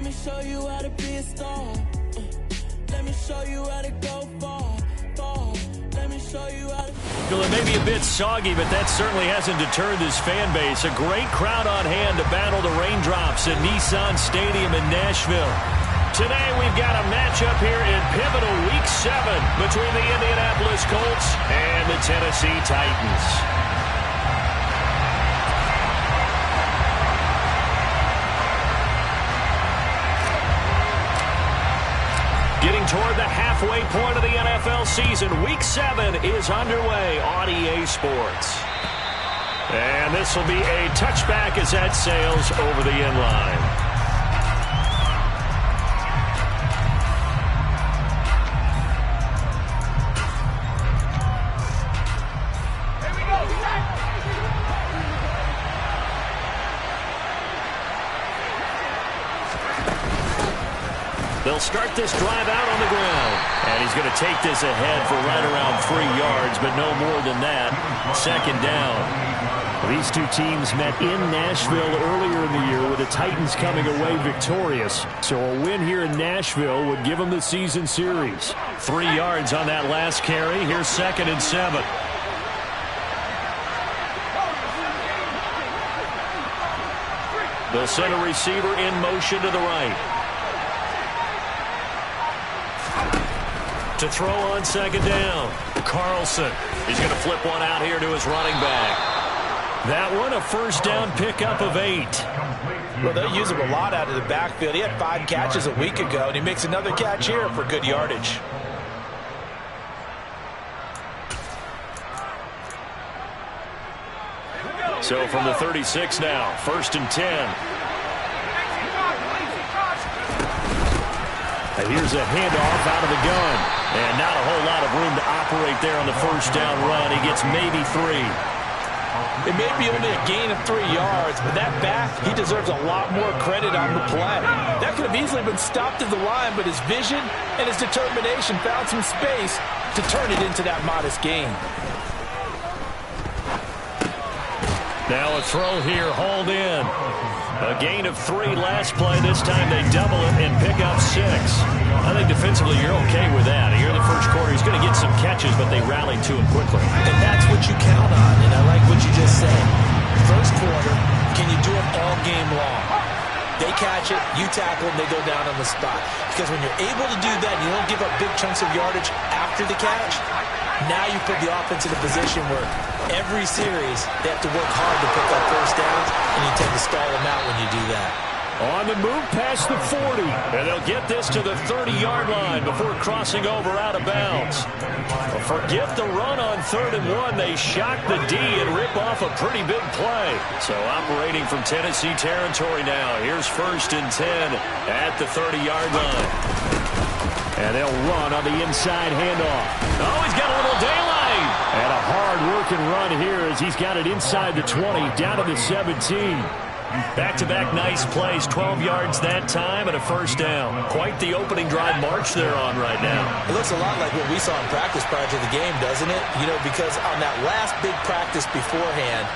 me show you how to be a star. Let me show you how to go far, far. Let me show you how to... Well, it may be a bit soggy, but that certainly hasn't deterred this fan base. A great crowd on hand to battle the raindrops at Nissan Stadium in Nashville. Today we've got a matchup here in pivotal Week 7 between the Indianapolis Colts and the Tennessee Titans. Getting toward the halfway point of the NFL season, Week 7 is underway on EA Sports. And this will be a touchback as that sails over the end line. They'll start this drive out on the ground. And he's going to take this ahead for right around 3 yards, but no more than that. Second down. These two teams met in Nashville earlier in the year with the Titans coming away victorious. So a win here in Nashville would give them the season series. 3 yards on that last carry. Here's 2nd and 7. They'll send a receiver in motion to the right. To throw on 2nd down. Carlson. He's going to flip one out here to his running back. That one a first down pickup of 8. Well, they'll use him a lot out of the backfield. He had 5 catches a week ago, and he makes another catch here for good yardage. So from the 36 now, 1st and 10. And here's a handoff out of the gun. And not a whole lot of room to operate there on the first down run. He gets maybe 3. It may be only a gain of 3 yards, but that back, he deserves a lot more credit on the play. That could have easily been stopped at the line, but his vision and his determination found some space to turn it into that modest gain. Now a throw here, hauled in. A gain of 3 last play. This time they double it and pick up 6. I think defensively you're okay with that. Here in the first quarter, he's going to get some catches, but they rallied to him quickly. And that's what you count on, and I like what you just said. First quarter, can you do it all game long? They catch it, you tackle, and they go down on the spot. Because when you're able to do that, and you don't give up big chunks of yardage after the catch, now you put the offense in a position where every series they have to work hard to pick up first downs, and you tend to stall them out when you do that. On the move past the 40, and they'll get this to the 30-yard line before crossing over out of bounds. Forget the run on 3rd and 1. They shock the D and rip off a pretty big play. So operating from Tennessee territory now. Here's 1st and 10 at the 30-yard line. And they'll run on the inside handoff. Oh, he's got a little daylight. And a hard-working run here as he's got it inside the 20, down to the 17. Back-to-back nice plays, 12 yards that time and a first down. Quite the opening drive march they're on right now. It looks a lot like what we saw in practice prior to the game, doesn't it? You know, because on that last big practice beforehand,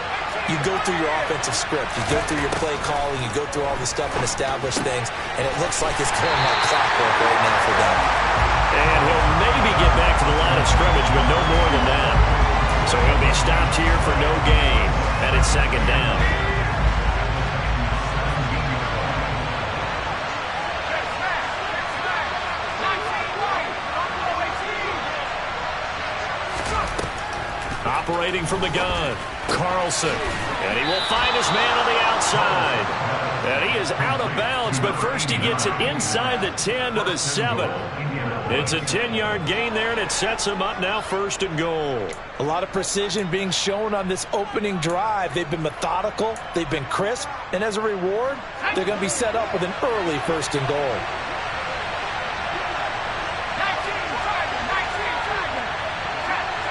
you go through your offensive script. You go through your play calling. You go through all the stuff and establish things. And it looks like it's going like clockwork right now for them. And he'll maybe get back to the line of scrimmage, but no more than that. So he'll be stopped here for no gain. And it's 2nd down. Operating from the gun, Carlson. And he will find his man on the outside. And he is out of bounds, but first he gets it inside the 10 to the 7. It's a 10-yard gain there, and it sets him up now 1st and goal. A lot of precision being shown on this opening drive. They've been methodical, they've been crisp, and as a reward, they're going to be set up with an early 1st and goal.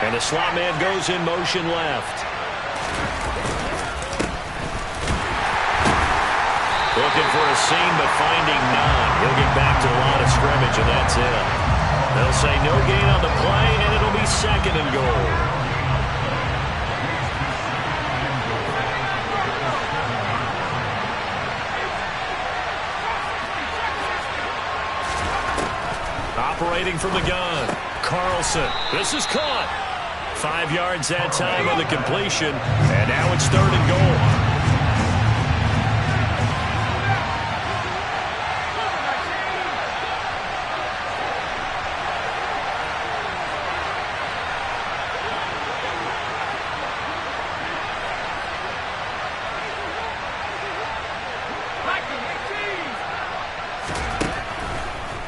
And the slot man goes in motion left. Looking for a seam, but finding none. He'll get back to the line of scrimmage, and that's it. They'll say no gain on the play, and it'll be 2nd and goal. Operating from the gun, Carlson. This is caught. 5 yards that time on the completion, and now it's 3rd and goal.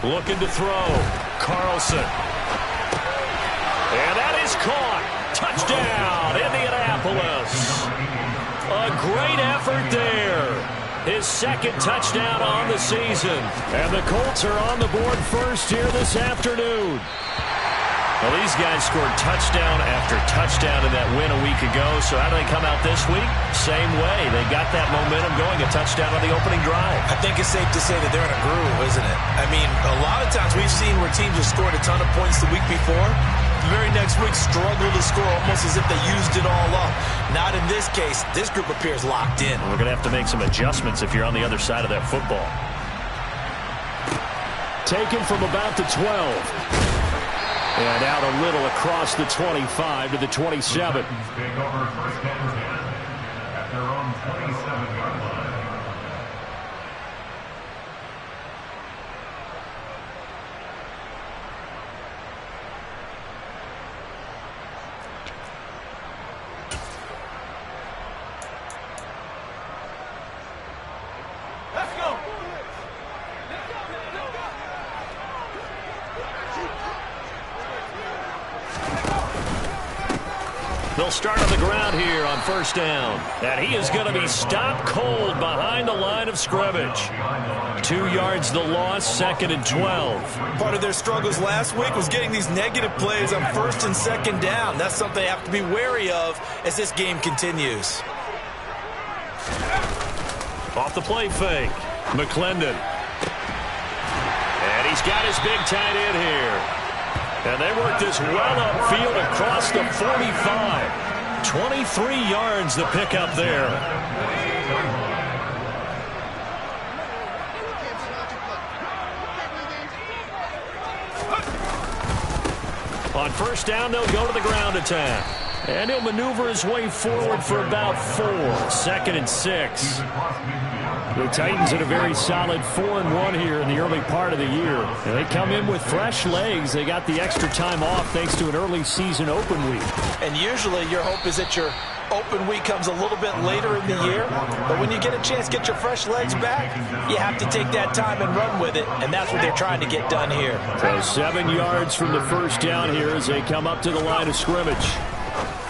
Looking to throw. Carlson. And that is caught. Touchdown, Indianapolis. A great effort there. His 2nd touchdown on the season. And the Colts are on the board first here this afternoon. Well, these guys scored touchdown after touchdown in that win a week ago. So how do they come out this week? Same way. They got that momentum going, a touchdown on the opening drive. I think it's safe to say that they're in a groove, isn't it? I mean, a lot of times we've seen where teams have scored a ton of points the week before. The very next week struggle to score almost as if they used it all up. Not in this case. This group appears locked in. We're going to have to make some adjustments if you're on the other side of that football. Taken from about the 12. And out a little across the 25 to the 27. Take over 1st and 10 at their own 27-yard line. Let's go. They'll start on the ground here on 1st down. And he is going to be stopped cold behind the line of scrimmage. 2 yards the loss, 2nd and 12. Part of their struggles last week was getting these negative plays on 1st and 2nd down. That's something they have to be wary of as this game continues. Off the play fake, McClendon. And he's got his big tight end here. And they work this well upfield across the 45. 23 yards the pickup there. On 1st down, they'll go to the ground attack. And he'll maneuver his way forward for about 4. 2nd and 6. The Titans at a very solid 4-1 here in the early part of the year. And they come in with fresh legs. They got the extra time off thanks to an early season open week. And usually your hope is that your open week comes a little bit later in the year. But when you get a chance to get your fresh legs back, you have to take that time and run with it. And that's what they're trying to get done here. So 7 yards from the 1st down here as they come up to the line of scrimmage.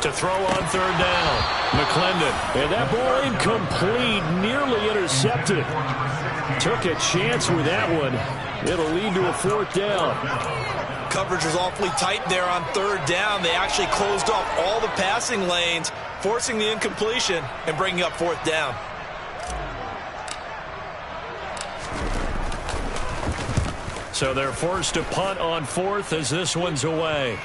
To throw on 3rd down, McClendon. And that ball incomplete, nearly intercepted. Took a chance with that one. It'll lead to a 4th down. Coverage was awfully tight there on 3rd down. They actually closed off all the passing lanes, forcing the incompletion and bringing up 4th down. So they're forced to punt on 4th as this one's away.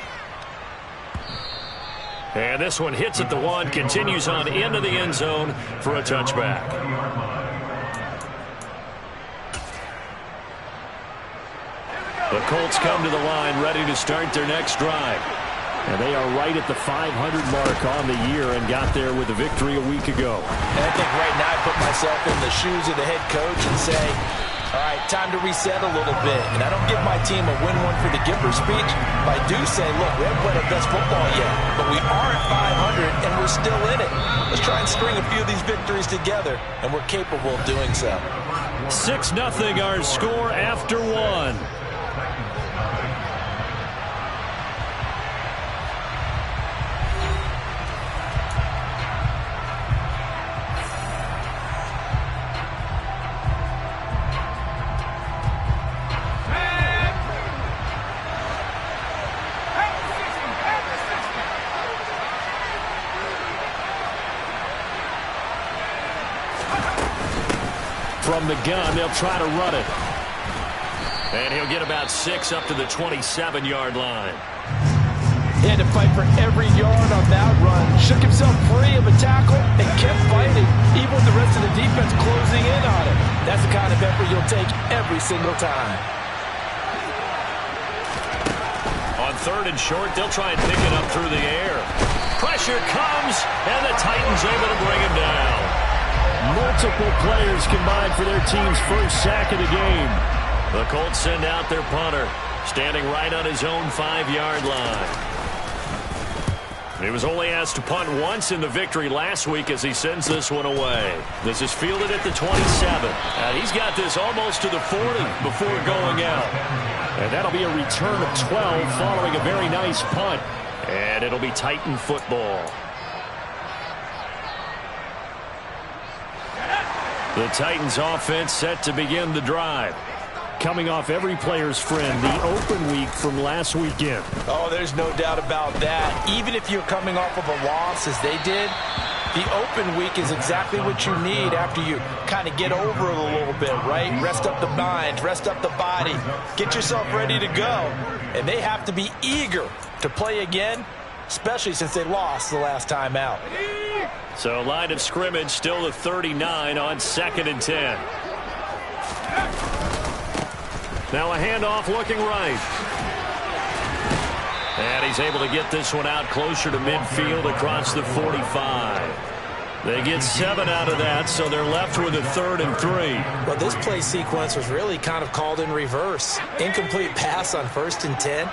And this one hits at the 1, continues on into the end zone for a touchback. The Colts come to the line ready to start their next drive. And they are right at the 500 mark on the year and got there with a victory a week ago. And I think right now I put myself in the shoes of the head coach and say, all right, time to reset a little bit. And I don't give my team a win one for the Gipper speech, but I do say, look, we haven't played our best football yet, but we are at 500 and we're still in it. Let's try and string a few of these victories together, and we're capable of doing so. 6-0 our score after 1. From the gun, they'll try to run it. And he'll get about 6 up to the 27-yard line. He had to fight for every yard on that run. Shook himself free of a tackle and kept fighting, even with the rest of the defense closing in on him. That's the kind of effort you'll take every single time. 3rd and short. They'll try and pick it up through the air. Pressure comes, and the Titans able to bring him down. Multiple players combined for their team's first sack of the game. The Colts send out their punter, standing right on his own 5-yard line. He was only asked to punt once in the victory last week as he sends this one away. This is fielded at the 27. And he's got this almost to the 40 before going out. And that'll be a return of 12 following a very nice punt. And it'll be Titan football. The Titans offense set to begin the drive. Coming off every player's friend, the open week from last weekend. Oh, there's no doubt about that. Even if you're coming off of a loss as they did, the open week is exactly what you need after you kind of get over it a little bit, right? Rest up the mind, rest up the body, get yourself ready to go. And they have to be eager to play again, especially since they lost the last time out. So line of scrimmage still the 39 on 2nd and 10. Now a handoff looking right. And he's able to get this one out closer to midfield across the 45. They get 7 out of that, so they're left with a 3rd and 3. Well, this play sequence was really kind of called in reverse. Incomplete pass on 1st and 10.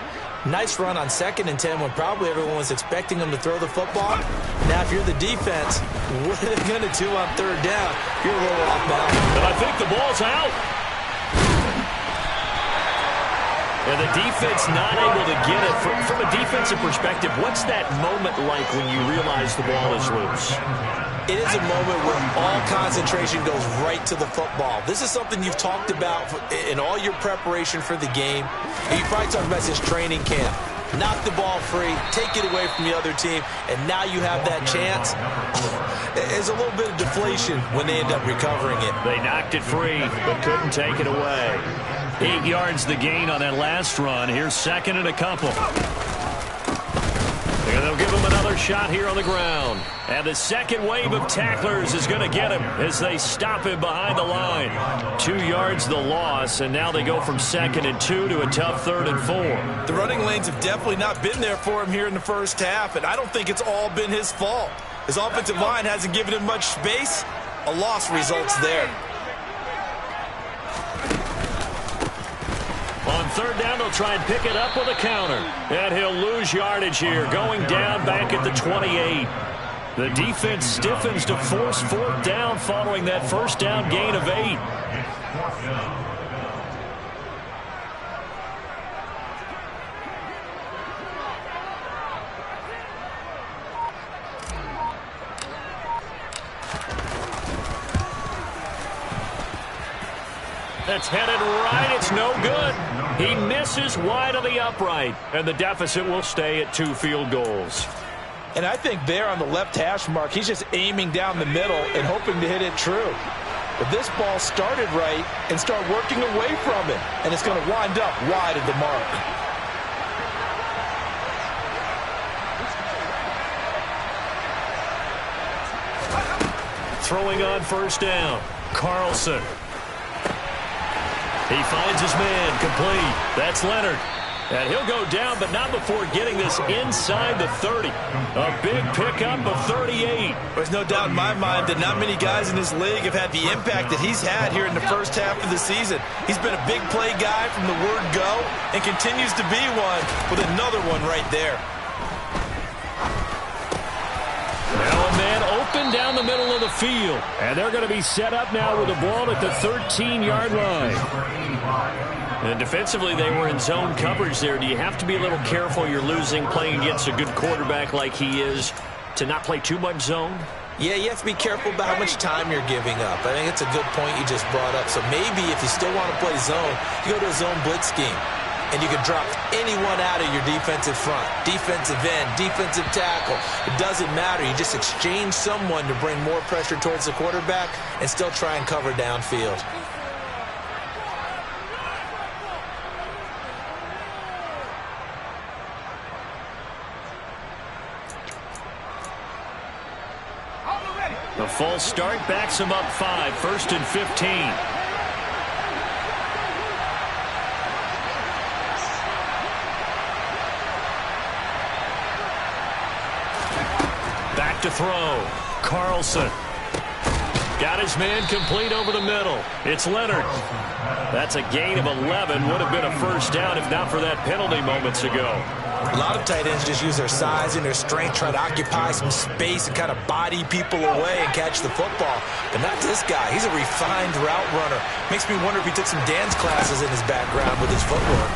Nice run on 2nd and 10 when probably everyone was expecting them to throw the football. Now, if you're the defense, what are they going to do on 3rd down? You're a little off balance. And I think the ball's out. And the defense not able to get it. From a defensive perspective, what's that moment like when you realize the ball is loose? It is a moment where all concentration goes right to the football. This is something you've talked about in all your preparation for the game. And you probably talked about this training camp. Knock the ball free, take it away from the other team, and now you have that chance. There's a little bit of deflation when they end up recovering it. They knocked it free, but couldn't take it away. 8 yards the gain on that last run. Here's 2nd and a couple. And they'll give him another shot here on the ground. And the second wave of tacklers is going to get him as they stop him behind the line. 2 yards the loss, and now they go from 2nd and 2 to a tough 3rd and 4. The running lanes have definitely not been there for him here in the first half, and I don't think it's all been his fault. His offensive line hasn't given him much space. A loss results there. On 3rd down, they'll try and pick it up with a counter. And he'll lose yardage here, going down back at the 28. The defense stiffens to force 4th down following that 1st down gain of 8. That's headed right. It's no good. He misses wide of the upright, and the deficit will stay at 2 field goals. And I think there on the left hash mark, he's just aiming down the middle and hoping to hit it true. But this ball started right and start working away from it, and it's going to wind up wide of the mark. Throwing on 1st down, Carlson. He finds his man, complete. That's Leonard. And he'll go down, but not before getting this inside the 30. A big pickup of 38. There's no doubt in my mind that not many guys in this league have had the impact that he's had here in the first half of the season. He's been a big play guy from the word go and continues to be one with another one right there. Now a man open down the middle of the field. And they're going to be set up now with the ball at the 13-yard line. And defensively, they were in zone coverage there. Do you have to be a little careful? You're losing, playing against a good quarterback like he is, to not play too much zone? Yeah, you have to be careful about how much time you're giving up. I think it's a good point you just brought up. So maybe if you still want to play zone, you go to a zone blitz scheme. And you can drop anyone out of your defensive front, defensive end, defensive tackle. It doesn't matter. You just exchange someone to bring more pressure towards the quarterback and still try and cover downfield. The false start backs him up 5, 1st and 15. to throw. Carlson. Got his man complete over the middle. It's Leonard. That's a gain of 11. Would have been a first down if not for that penalty moments ago. A lot of tight ends just use their size and their strength, try to occupy some space and kind of body people away and catch the football. But not this guy. He's a refined route runner. Makes me wonder if he took some dance classes in his background with his footwork.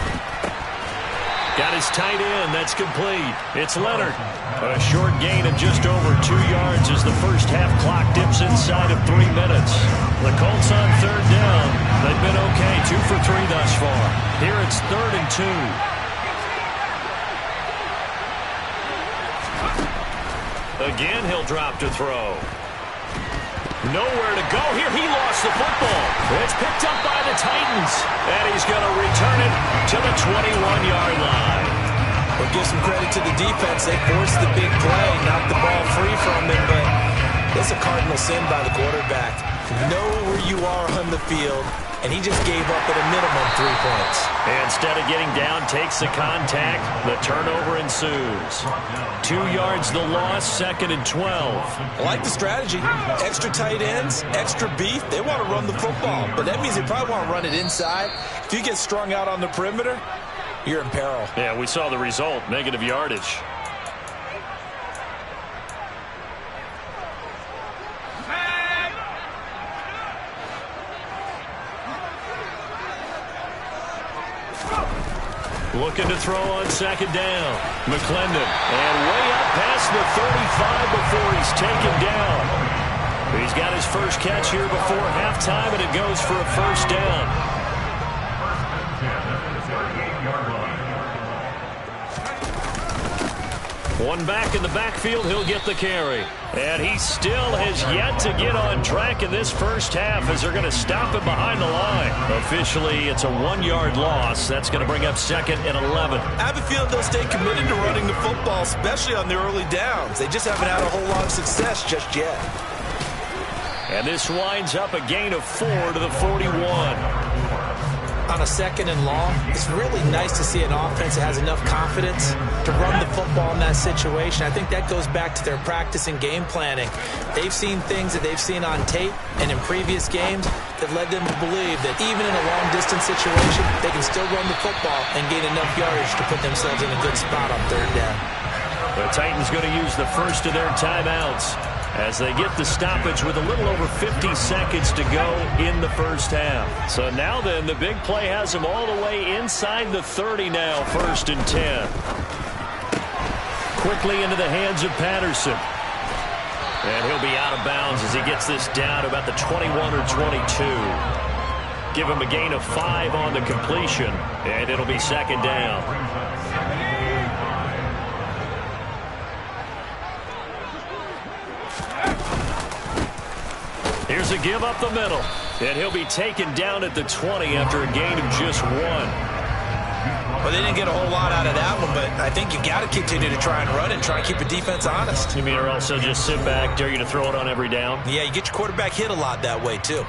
Got his tight end. That's complete. It's Leonard. A short gain of just over 2 yards as the first half clock dips inside of 3 minutes. The Colts on third down. They've been okay. 2 for 3 thus far. Here it's 3rd and 2. Again, he'll drop to throw. Nowhere to go here. He lost the football. It's picked up by the Titans. And he's going to return it to the 21-yard line. We'll give some credit to the defense. They forced the big play, knocked the ball free from him, but it's a cardinal sin by the quarterback. Know where you are on the field, and he just gave up at a minimum 3 points. Instead of getting down, takes the contact. The turnover ensues. 2 yards the loss, 2nd and 12. I like the strategy. Extra tight ends, extra beef. They want to run the football, but that means they probably want to run it inside. If you get strung out on the perimeter, you're in peril. Yeah, we saw the result, negative yardage. Looking to throw on 2nd down. McClendon. And way up past the 35 before he's taken down. He's got his first catch here before halftime, and it goes for a first down. One back in the backfield, he'll get the carry. And he still has yet to get on track in this first half as they're going to stop him behind the line. Officially, it's a 1-yard loss. That's going to bring up 2nd and 11. I have a feeling they'll stay committed to running the football, especially on the early downs. They just haven't had a whole lot of success just yet. And this winds up a gain of 4 to the 41. On a 2nd and long, it's really nice to see an offense that has enough confidence to run the football in that situation. I think that goes back to their practice and game planning. They've seen things that they've seen on tape and in previous games that led them to believe that even in a long-distance situation, they can still run the football and gain enough yardage to put themselves in a good spot on 3rd down. The Titans going to use the first of their timeouts as they get the stoppage with a little over 50 seconds to go in the first half. So now then, the big play has them all the way inside the 30 now, 1st and 10. Quickly into the hands of Patterson. And he'll be out of bounds as he gets this down to about the 21 or 22. Give him a gain of 5 on the completion, and it'll be 2nd down. Here's a give up the middle, and he'll be taken down at the 20 after a gain of just 1. Well, they didn't get a whole lot out of that one, but I think you got to continue to try and run and try and keep the defense honest. You mean or also just sit back, dare you to throw it on every down? Yeah, you get your quarterback hit a lot that way, too.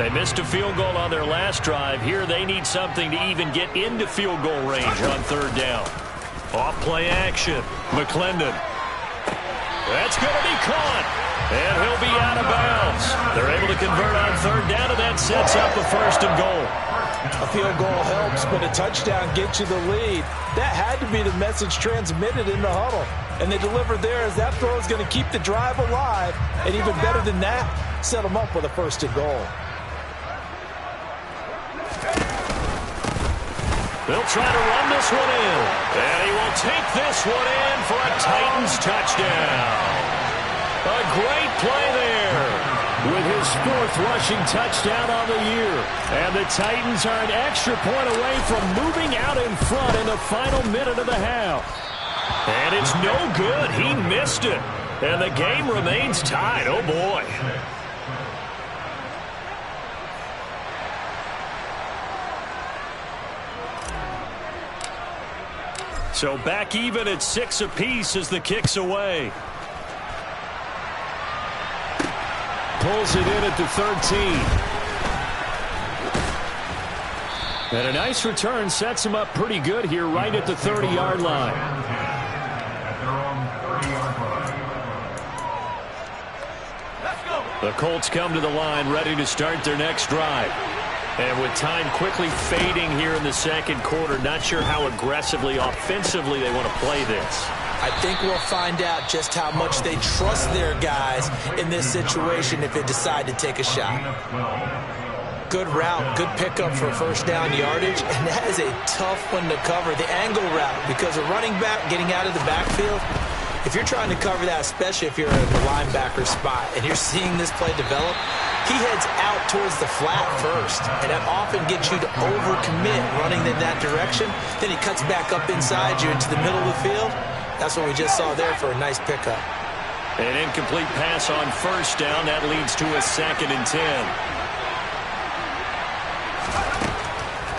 They missed a field goal on their last drive. Here they need something to even get into field goal range on 3rd down. Off play action. McClendon. That's going to be caught, and he'll be out of bounds. They're able to convert on 3rd down, and that sets up a 1st and goal. A field goal helps, but a touchdown gets you the lead. That had to be the message transmitted in the huddle, and they delivered there as that throw is going to keep the drive alive, and even better than that, set them up with a 1st and goal. They'll try to run this one in. And he will take this one in for a Titans touchdown. A great play there with his 4th rushing touchdown on the year. And the Titans are an extra point away from moving out in front in the final minute of the half. And it's no good. He missed it. And the game remains tied. Oh, boy. So back even at 6 apiece as the kick's away. Pulls it in at the 13. And a nice return sets him up pretty good here right at the 30-yard line. The Colts come to the line ready to start their next drive. And with time quickly fading here in the second quarter, not sure how aggressively, offensively they want to play this. I think we'll find out just how much they trust their guys in this situation if they decide to take a shot. Good route, good pickup for first down yardage, and that is a tough one to cover, the angle route, because a running back getting out of the backfield, if you're trying to cover that, especially if you're in the linebacker spot and you're seeing this play develop, he heads out towards the flat first, and that often gets you to overcommit running in that direction. Then he cuts back up inside you into the middle of the field. That's what we just saw there for a nice pickup. An incomplete pass on first down. That leads to a 2nd and 10.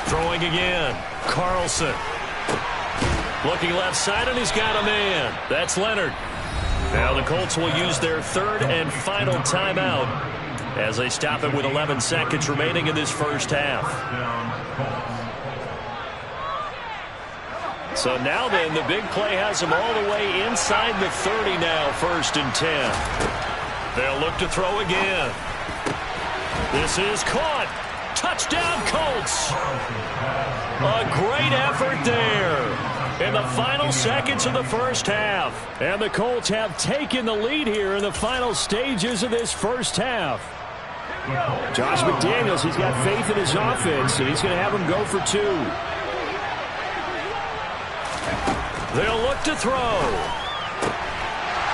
Throwing again. Carlson. Looking left side, and he's got a man. That's Leonard. Now the Colts will use their 3rd and final timeout as they stop it with 11 seconds remaining in this first half. So now then, the big play has them all the way inside the 30 now, 1st and 10. They'll look to throw again. This is caught. Touchdown, Colts. A great effort there in the final seconds of the first half. And the Colts have taken the lead here in the final stages of this first half. Josh McDaniels, he's got faith in his offense, and he's going to have him go for 2. They'll look to throw.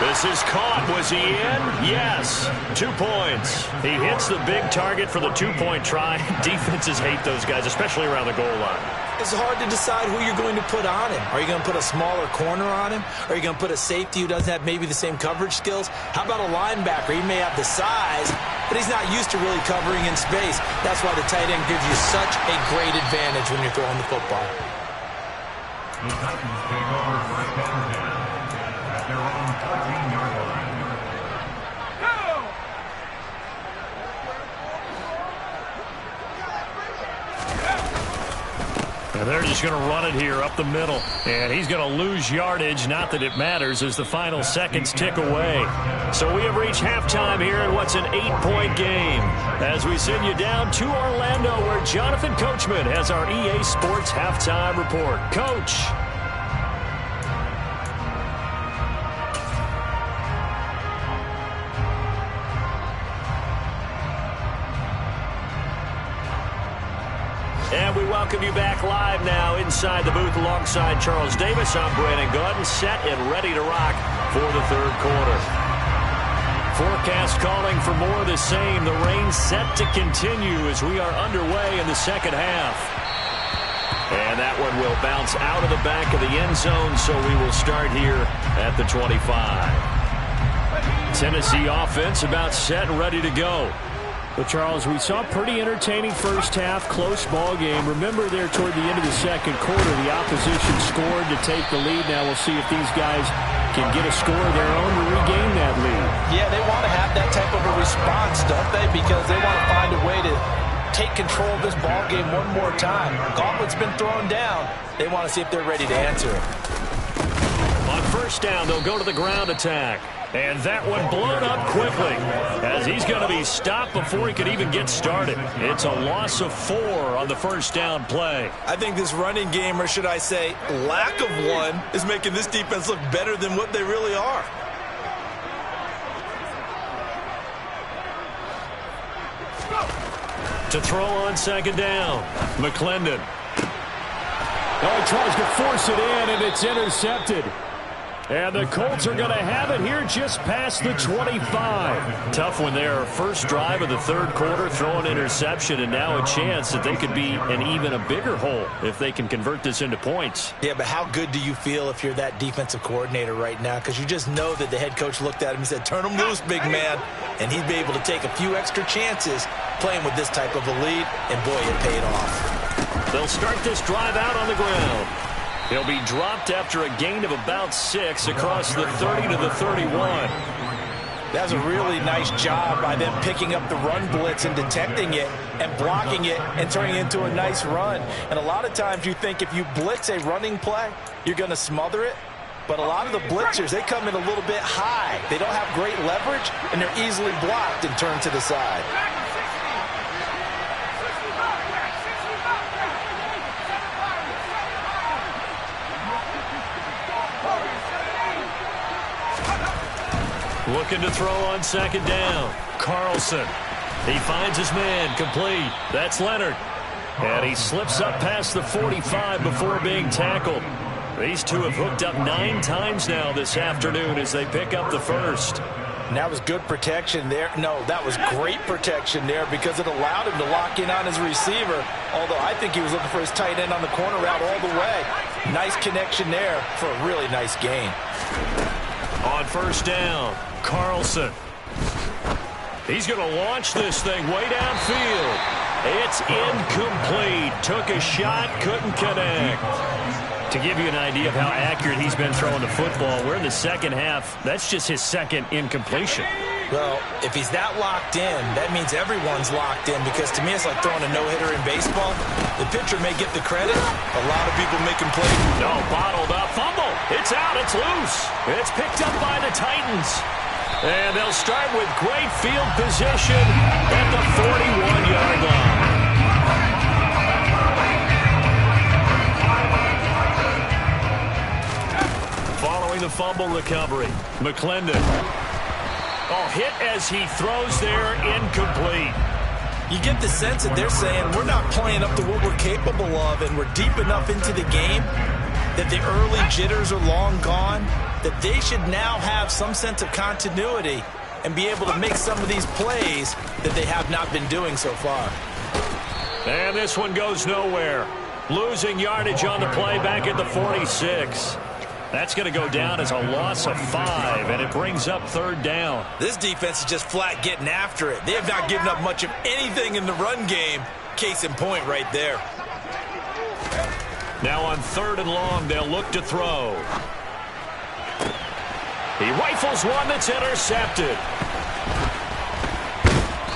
This is caught. Was he in? Yes. 2 points. He hits the big target for the 2-point try. Defenses hate those guys, especially around the goal line. It's hard to decide who you're going to put on him. Are you going to put a smaller corner on him? Are you going to put a safety who doesn't have maybe the same coverage skills? How about a linebacker? He may have the size, but he's not used to really covering in space. That's why the tight end gives you such a great advantage when you're throwing the football. The Titans take over 1st and 10 at their own 14-yard line. And they're just going to run it here up the middle. And he's going to lose yardage. Not that it matters as the final seconds tick away. So we have reached halftime here in what's an 8-point game. As we send you down to Orlando, where Jonathan Coachman has our EA Sports halftime report. Coach. And we welcome you back live now inside the booth alongside Charles Davis. I'm Brandon Gordon, set and ready to rock for the 3rd quarter. Forecast calling for more of the same. The rain set to continue as we are underway in the second half. And that one will bounce out of the back of the end zone, so we will start here at the 25. Tennessee offense about set and ready to go. Well, Charles, we saw a pretty entertaining first half, close ball game. Remember there toward the end of the second quarter, the opposition scored to take the lead. Now we'll see if these guys can get a score of their own to regain that lead. Yeah, they want to have that type of a response, don't they? Because they want to find a way to take control of this ball game one more time. Gauntlet's been thrown down. They want to see if they're ready to answer it. On first down, they'll go to the ground attack. And that one blown up quickly as he's going to be stopped before he could even get started. It's a loss of 4 on the first down play. I think this running game, or should I say lack of one, is making this defense look better than what they really are. To throw on second down, McClendon. Oh, he tries to force it in, and it's intercepted. And the Colts are going to have it here just past the 25. Tough one there. First drive of the 3rd quarter, throw an interception, and now a chance that they could be in even a bigger hole if they can convert this into points. Yeah, but how good do you feel if you're that defensive coordinator right now? Because you just know that the head coach looked at him and said, turn him loose, big man. And he'd be able to take a few extra chances playing with this type of a lead, and boy, it paid off. They'll start this drive out on the ground. He'll be dropped after a gain of about 6 across the 30 to the 31. That's a really nice job by them picking up the run blitz and detecting it and blocking it and turning it into a nice run. And a lot of times you think if you blitz a running play, you're going to smother it. But a lot of the blitzers, they come in a little bit high. They don't have great leverage, and they're easily blocked and turned to the side. Looking to throw on second down. Carlson. He finds his man, complete. That's Leonard. And he slips up past the 45 before being tackled. These two have hooked up 9 times now this afternoon as they pick up the first. And that was good protection there. No, that was great protection there because it allowed him to lock in on his receiver. Although I think he was looking for his tight end on the corner route all the way. Nice connection there for a really nice gain. On first down, Carlson. He's going to launch this thing way downfield. It's incomplete. Took a shot, couldn't connect. To give you an idea of how accurate he's been throwing the football, we're in the second half. That's just his second incompletion. Well, if he's that locked in, that means everyone's locked in because to me it's like throwing a no-hitter in baseball. The pitcher may get the credit. A lot of people make him play. No, bottled up. Fumble. It's out. It's loose. It's picked up by the Titans. And they'll start with great field position at the 41-yard line. Following the fumble recovery, McClendon. Oh, hit as he throws there, incomplete. You get the sense that they're saying we're not playing up to what we're capable of and we're deep enough into the game that the early jitters are long gone, that they should now have some sense of continuity and be able to make some of these plays that they have not been doing so far. And this one goes nowhere. Losing yardage on the play back at the 46. That's going to go down as a loss of 5, and it brings up third down. This defense is just flat getting after it. They have not given up much of anything in the run game. Case in point right there. Now on third and long, they'll look to throw. He rifles one that's intercepted.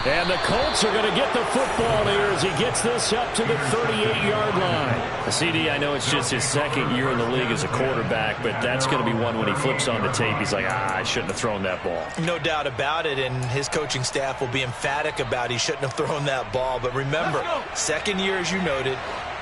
And the Colts are going to get the football here as he gets this up to the 38-yard line. The CD, I know it's just his second year in the league as a quarterback, but that's going to be one when he flips on the tape. He's like, I shouldn't have thrown that ball. No doubt about it, and his coaching staff will be emphatic about he shouldn't have thrown that ball. But remember, second year, as you noted,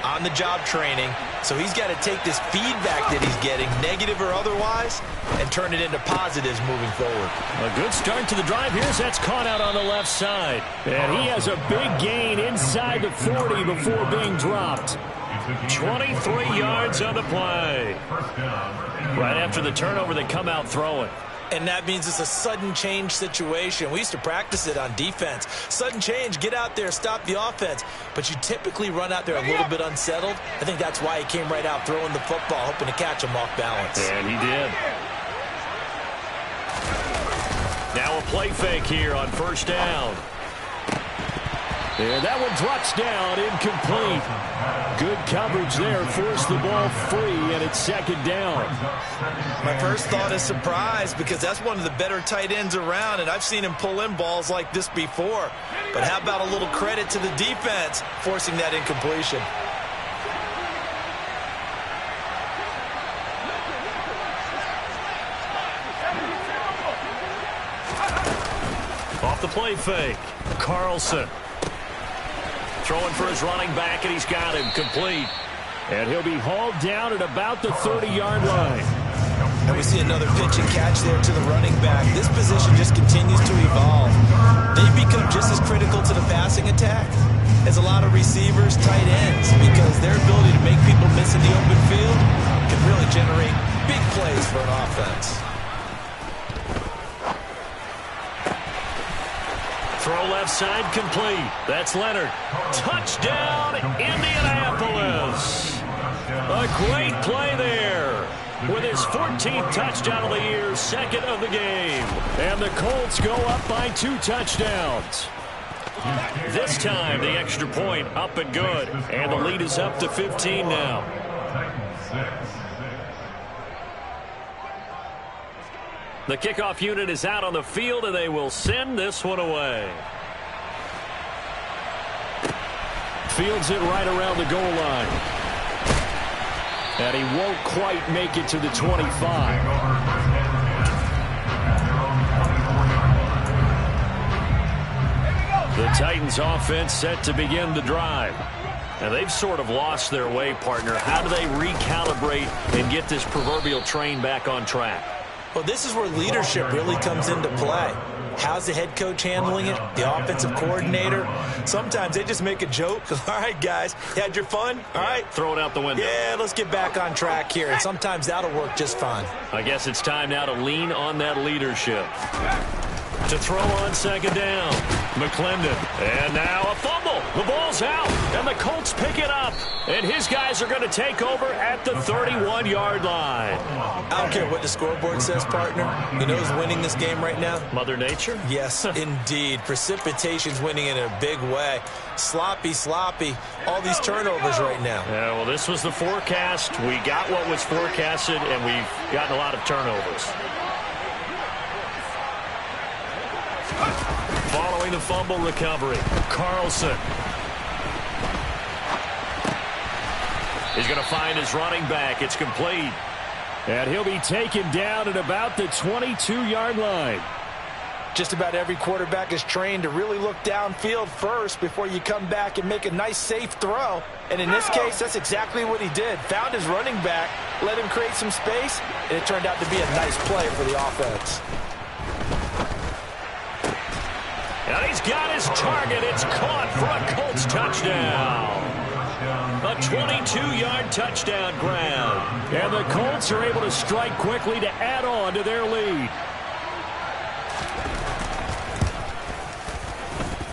on-the-job training, so he's got to take this feedback that he's getting, negative or otherwise, and turn it into positives moving forward. A good start to the drive here as that's caught out on the left side. And he has a big gain inside the 40 before being dropped. 23 yards on the play. Right after the turnover, they come out throwing. And that means it's a sudden change situation. We used to practice it on defense. Sudden change, get out there, stop the offense. But you typically run out there a little bit unsettled. I think that's why he came right out throwing the football, hoping to catch him off balance. And he did. Now a play fake here on first down. And that one drops down, incomplete. Good coverage there, forced the ball free, and it's second down. My first thought is surprise because that's one of the better tight ends around, and I've seen him pull in balls like this before. But how about a little credit to the defense forcing that incompletion? Off the play fake, Carlson. Throwing for his running back, and he's got him complete. And he'll be hauled down at about the 30-yard line. And we see another pitch and catch there to the running back. This position just continues to evolve. They become just as critical to the passing attack as a lot of receivers, tight ends, because their ability to make people miss in the open field can really generate big plays for an offense. Throw left side complete. That's Leonard. Touchdown, Indianapolis. A great play there. With his 14th touchdown of the year, second of the game. And the Colts go up by 2 touchdowns. This time, the extra point up and good. And the lead is up to 15 now. The kickoff unit is out on the field, and they will send this one away. Fields it right around the goal line. And he won't quite make it to the 25. The Titans offense set to begin the drive. Now they've sort of lost their way, partner. How do they recalibrate and get this proverbial train back on track? Well, this is where leadership really comes into play. How's the head coach handling it? The offensive coordinator? Sometimes they just make a joke. All right, guys, you had your fun? All right. Throw it out the window. Yeah, let's get back on track here. And sometimes that'll work just fine. I guess it's time now to lean on that leadership. To throw on second down. McClendon. And now a fumble. The ball's out. And the Colts pick it up. And his guys are going to take over at the 31-yard line. I don't care what the scoreboard says, partner. You know who's winning this game right now? Mother Nature? Yes, indeed. Precipitation's winning in a big way. Sloppy. All these turnovers right now. Yeah, well, this was the forecast. We got what was forecasted, and we've gotten a lot of turnovers. Following the fumble recovery, Carlson. He's going to find his running back. It's complete. And he'll be taken down at about the 22-yard line. Just about every quarterback is trained to really look downfield first before you come back and make a nice, safe throw. And in this case, that's exactly what he did. Found his running back, let him create some space, and it turned out to be a nice play for the offense. And he's got his target. It's caught for a Colts touchdown. A 22-yard touchdown grab. And the Colts are able to strike quickly to add on to their lead.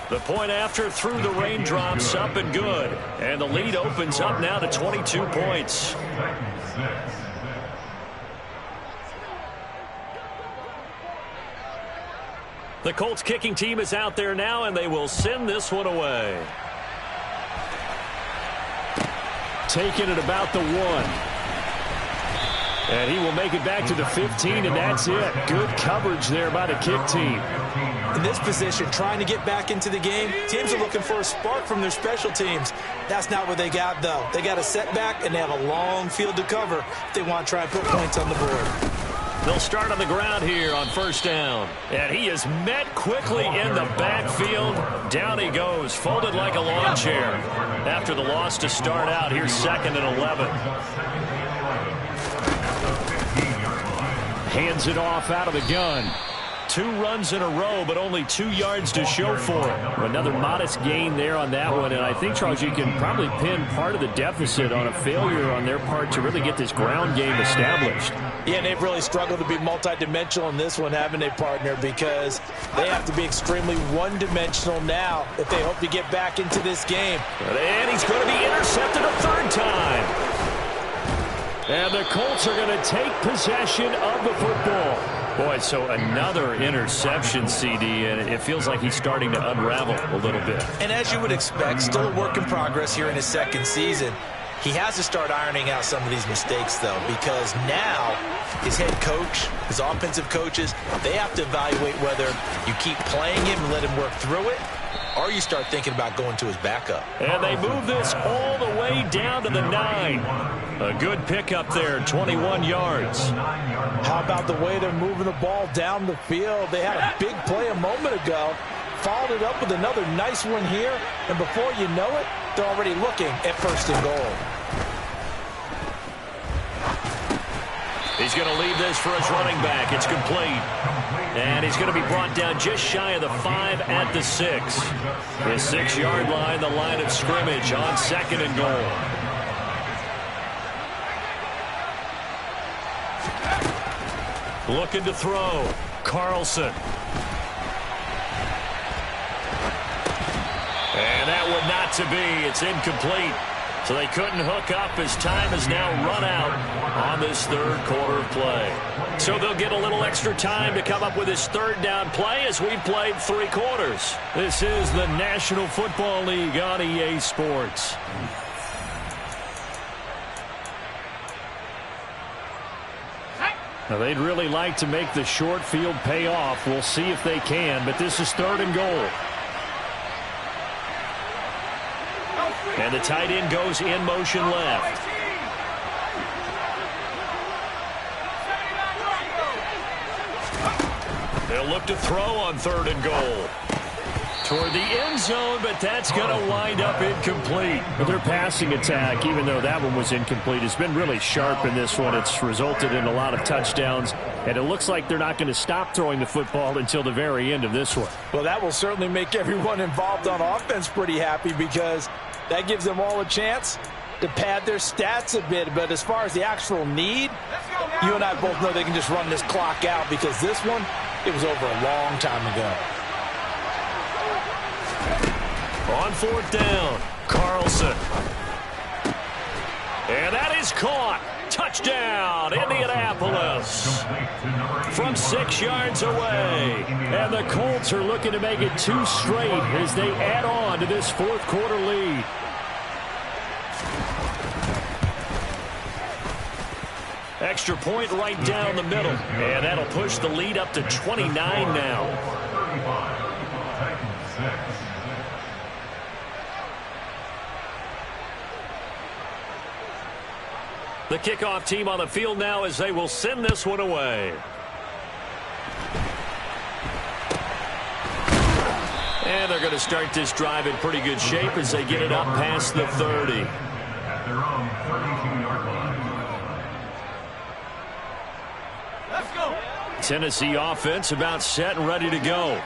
The point after through the raindrops, up and good. And the lead opens up now to 22 points. The Colts kicking team is out there now, and they will send this one away. Taken at about the 1. And he will make it back to the 15, and that's it. Good coverage there by the kick team. In this position, trying to get back into the game, teams are looking for a spark from their special teams. That's not what they got, though. They got a setback, and they have a long field to cover if they want to try and put points on the board. They'll start on the ground here on first down. And he is met quickly in the backfield. Down he goes, folded like a lawn chair. After the loss to start out, here's 2nd and 11. Hands it off out of the gun. 2 runs in a row, but only 2 yards to show for it. Another modest gain there on that one. And I think, Charles, you can probably pin part of the deficit on a failure on their part to really get this ground game established. Yeah, and they've really struggled to be multidimensional in this one, haven't they, partner? Because they have to be extremely one-dimensional now if they hope to get back into this game. And he's going to be intercepted a 3rd time. And the Colts are going to take possession of the football. Boy, so another interception, CD, and it feels like he's starting to unravel a little bit. And as you would expect, still a work in progress here in his 2nd season. He has to start ironing out some of these mistakes, though, because now his head coach, his offensive coaches, they have to evaluate whether you keep playing him and let him work through it, or you start thinking about going to his backup. And they move this all the way down to the 9. A good pickup there, 21 yards. How about the way they're moving the ball down the field? They had a big play a moment ago, followed it up with another nice one here, and before you know it, they're already looking at 1st and goal. He's going to leave this for his running back. It's complete. And he's going to be brought down just shy of the 5 at the 6. His 6-yard line, the line of scrimmage on 2nd and goal. Looking to throw. Carlson. And that one not to be. It's incomplete. So they couldn't hook up as time has now run out on this 3rd quarter of play. So they'll get a little extra time to come up with this 3rd down play as we've played 3 quarters. This is the National Football League on EA Sports. Now, they'd really like to make the short field pay off. We'll see if they can, but this is 3rd and goal. And the tight end goes in motion left. They'll look to throw on 3rd and goal. Toward the end zone, but that's going to wind up incomplete. But their passing attack, even though that one was incomplete, has been really sharp in this one. It's resulted in a lot of touchdowns, and it looks like they're not going to stop throwing the football until the very end of this one. Well, that will certainly make everyone involved on offense pretty happy because that gives them all a chance to pad their stats a bit. But as far as the actual need, you and I both know they can just run this clock out because this one, it was over a long time ago. On 4th down, Carlson. And that is caught. Touchdown, Indianapolis. From 6 yards away. And the Colts are looking to make it 2 straight as they add on to this 4th quarter lead. Extra point right down the middle. And that'll push the lead up to 29 now. The kickoff team on the field now as they will send this one away. And they're going to start this drive in pretty good shape as they get it up past the 30. At their own 32-yard line. Let's go. Tennessee offense about set and ready to go.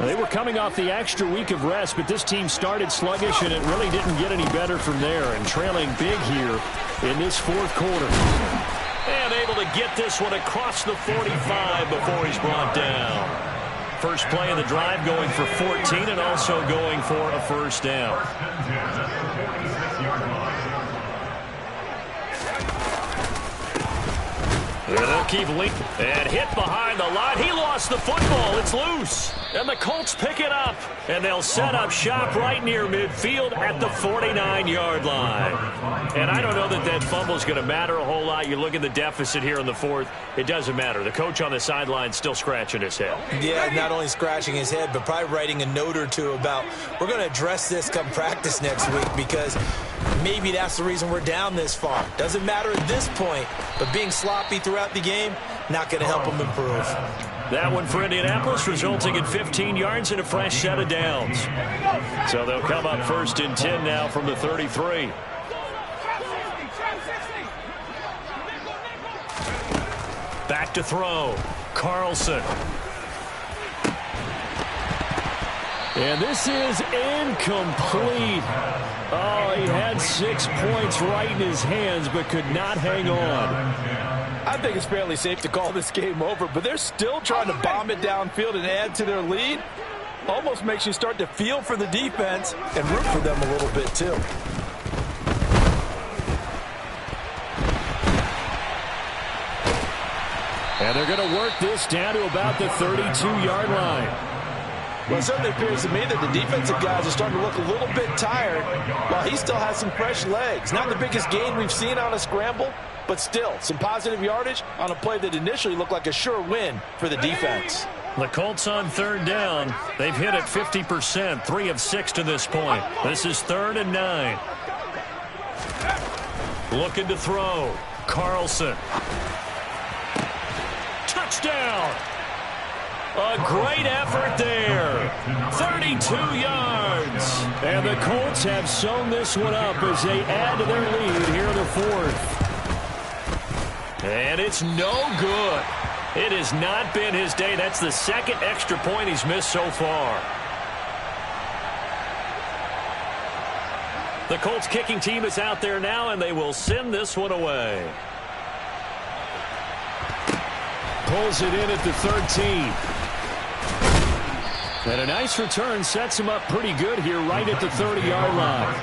They were coming off the extra week of rest, but this team started sluggish, and it really didn't get any better from there, and trailing big here in this 4th quarter. And able to get this one across the 45 before he's brought down. First play of the drive going for 14 and also going for a first down. And they'll keep linking. And hit behind the line. He lost the football. It's loose. And the Colts pick it up. And they'll set up shop right near midfield at the 49-yard line. And I don't know that that fumble is going to matter a whole lot. You look at the deficit here in the 4th. It doesn't matter. The coach on the sideline still scratching his head. Yeah, not only scratching his head, but probably writing a note or two about we're going to address this come practice next week because maybe that's the reason we're down this far. Doesn't matter at this point, but being sloppy throughout the game, not going to help them improve. That one for Indianapolis, resulting in 15 yards and a fresh set of downs. So they'll come up 1st and 10 now from the 33. Back to throw. Carlson. And this is incomplete. Oh, he had 6 points right in his hands, but could not hang on. I think it's fairly safe to call this game over, but they're still trying to bomb it downfield and add to their lead. Almost makes you start to feel for the defense and root for them a little bit, too. And they're going to work this down to about the 32-yard line. Well, it certainly appears to me that the defensive guys are starting to look a little bit tired while he still has some fresh legs. Not the biggest gain we've seen on a scramble, but still some positive yardage on a play that initially looked like a sure win for the defense. The Colts on 3rd down. They've hit it 50%, 3 of 6 to this point. This is 3rd and 9. Looking to throw. Carlson. Touchdown. A great effort there. 32 yards. And the Colts have sewn this one up as they add to their lead here in the 4th. And it's no good. It has not been his day. That's the 2nd extra point he's missed so far. The Colts kicking team is out there now, and they will send this one away. Pulls it in at the 13. And a nice return sets him up pretty good here right at the 30-yard line.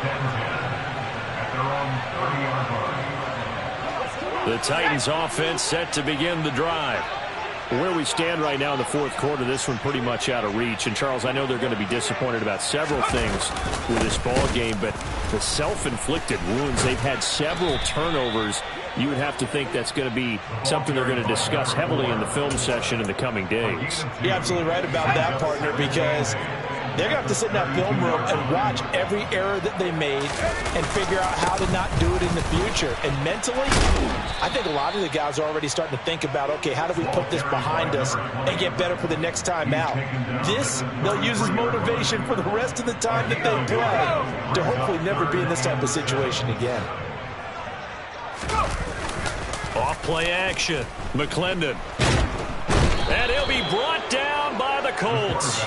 The Titans offense set to begin the drive. Where we stand right now in the 4th quarter, this one pretty much out of reach. And, Charles, I know they're going to be disappointed about several things with this ball game, but the self-inflicted wounds, they've had several turnovers. You would have to think that's going to be something they're going to discuss heavily in the film session in the coming days. You're absolutely right about that, partner, because They're going to have to sit in that film room and watch every error that they made and figure out how to not do it in the future. And mentally, I think a lot of the guys are already starting to think about, okay, how do we put this behind us and get better for the next time out? This, they'll use as motivation for the rest of the time that they play to hopefully never be in this type of situation again. Off play action. McClendon. And he'll be brought down by the Colts.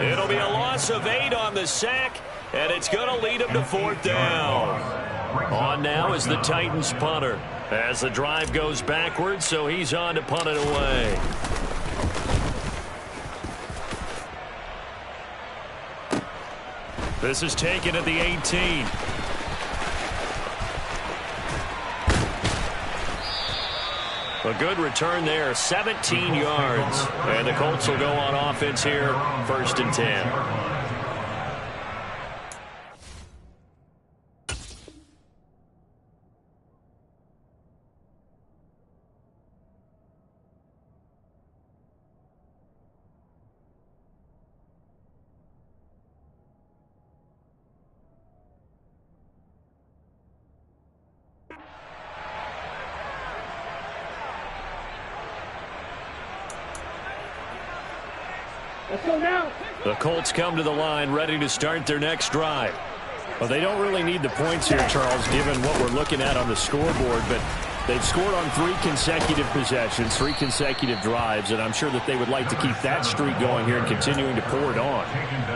It'll be a loss of 8 on the sack, and it's going to lead him to 4th down. On now is the Titans punter as the drive goes backwards, so he's on to punt it away. This is taken at the 18. A good return there, 17 yards. And the Colts will go on offense here, 1st and 10. Let's go now. The Colts come to the line ready to start their next drive. Well, they don't really need the points here, Charles, given what we're looking at on the scoreboard, but they've scored on 3 consecutive possessions, 3 consecutive drives, and I'm sure that they would like to keep that streak going here and continuing to pour it on.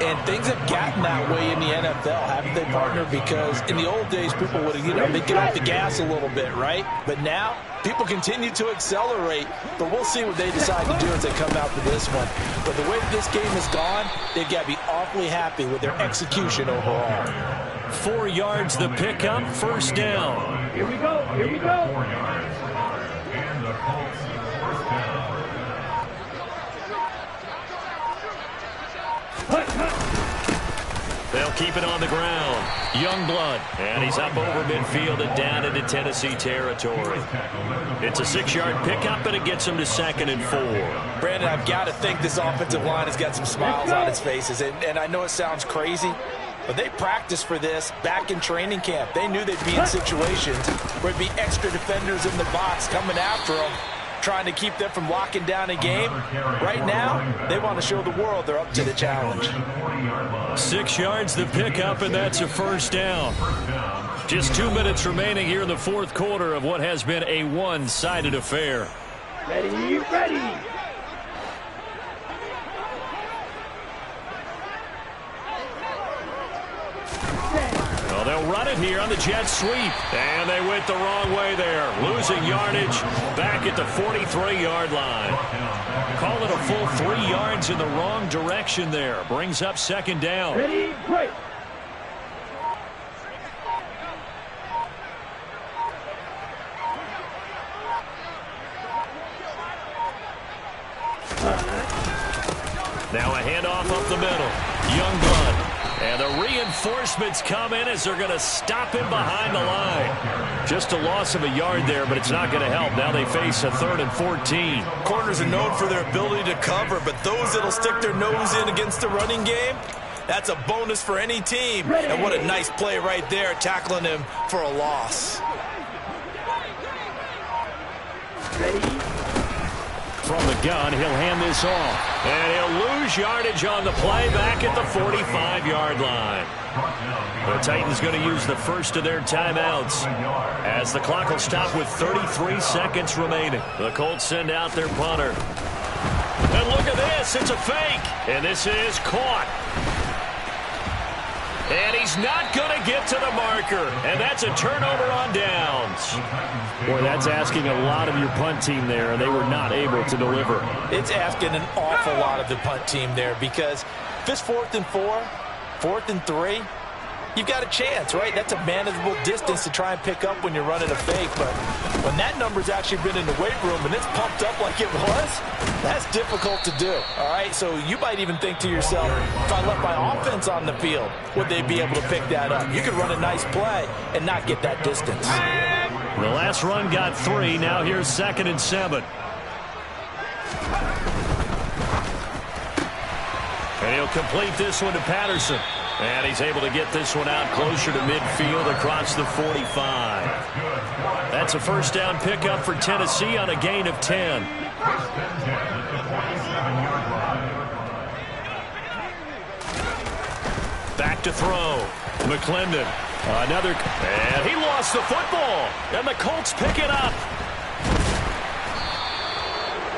And things have gotten that way in the NFL, haven't they, partner? Because in the old days, people would have, they'd get off the gas a little bit, right? But now, people continue to accelerate, but we'll see what they decide to do as they come out for this one. But the way this game has gone, they've got to be awfully happy with their execution overall. 4 yards the pickup, 1st down. Here we go. Here we go. 4 yards. And the Colts 1st down. They'll keep it on the ground. Youngblood. And he's up over midfield and down into Tennessee territory. It's a 6-yard pickup, and it gets him to 2nd and 4. Brandon, I've got to think this offensive line has got some smiles on its faces. And I know it sounds crazy, but they practiced for this back in training camp. They knew they'd be in situations where it'd be extra defenders in the box coming after them, trying to keep them from locking down a game. Right now, they want to show the world they're up to the challenge. 6 yards the pickup, and that's a 1st down. Just 2 minutes remaining here in the 4th quarter of what has been a one-sided affair. Ready, ready. Well, they'll run it here on the jet sweep. And they went the wrong way there. Losing yardage back at the 43-yard line. Call it a full 3 yards in the wrong direction there. Brings up 2nd down. Ready, break. Now a handoff up the middle. Youngblood. And the reinforcements come in as they're going to stop him behind the line. Just a loss of a yard there, but it's not going to help. Now they face a 3rd and 14. Corners are known for their ability to cover, but those that'll stick their nose in against the running game, that's a bonus for any team. And what a nice play right there, tackling him for a loss. Ready. From the gun, he'll hand this off. And he'll lose yardage on the play back at the 45-yard line. The Titans going to use the first of their timeouts as the clock will stop with 33 seconds remaining. The Colts send out their punter. And look at this. It's a fake. And this is caught. And he's not going to get to the marker. And that's a turnover on downs. Boy, that's asking a lot of your punt team there, and they were not able to deliver. It's asking an awful lot of the punt team there, because if it's 4th and 4, 4th and 3, you've got a chance, right? That's a manageable distance to try and pick up when you're running a fake. But when that number's actually been in the weight room and it's pumped up like it was, that's difficult to do, all right? So you might even think to yourself, if I left my offense on the field, would they be able to pick that up? You could run a nice play and not get that distance. The last run got 3. Now here's 2nd and 7. And he'll complete this one to Patterson. And he's able to get this one out closer to midfield across the 45. That's a first down pickup for Tennessee on a gain of 10. Back to throw. McClendon. Another. And he lost the football. And the Colts pick it up.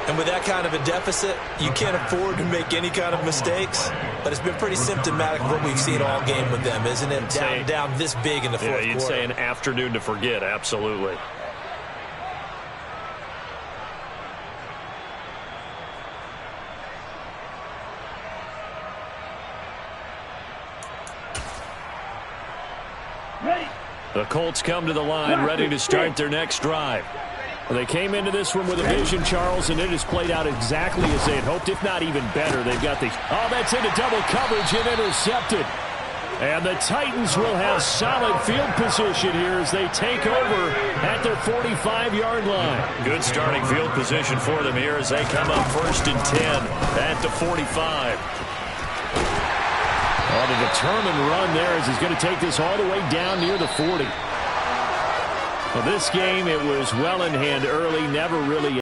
And with that kind of a deficit, you can't afford to make any kind of mistakes. But it's been pretty symptomatic of what we've seen all game with them, isn't it? Down this big in the fourth quarter. You'd say an afternoon to forget, absolutely. Ready. The Colts come to the line, ready to start their next drive. Well, they came into this one with a vision, Charles, and it has played out exactly as they had hoped, if not even better. They've got the... Oh, that's into double coverage and intercepted. And the Titans will have solid field position here as they take over at their 45-yard line. Good starting field position for them here as they come up 1st and 10 at the 45. Oh, the determined run there as he's going to take this all the way down near the 40. Well, this game, it was well in hand early, never really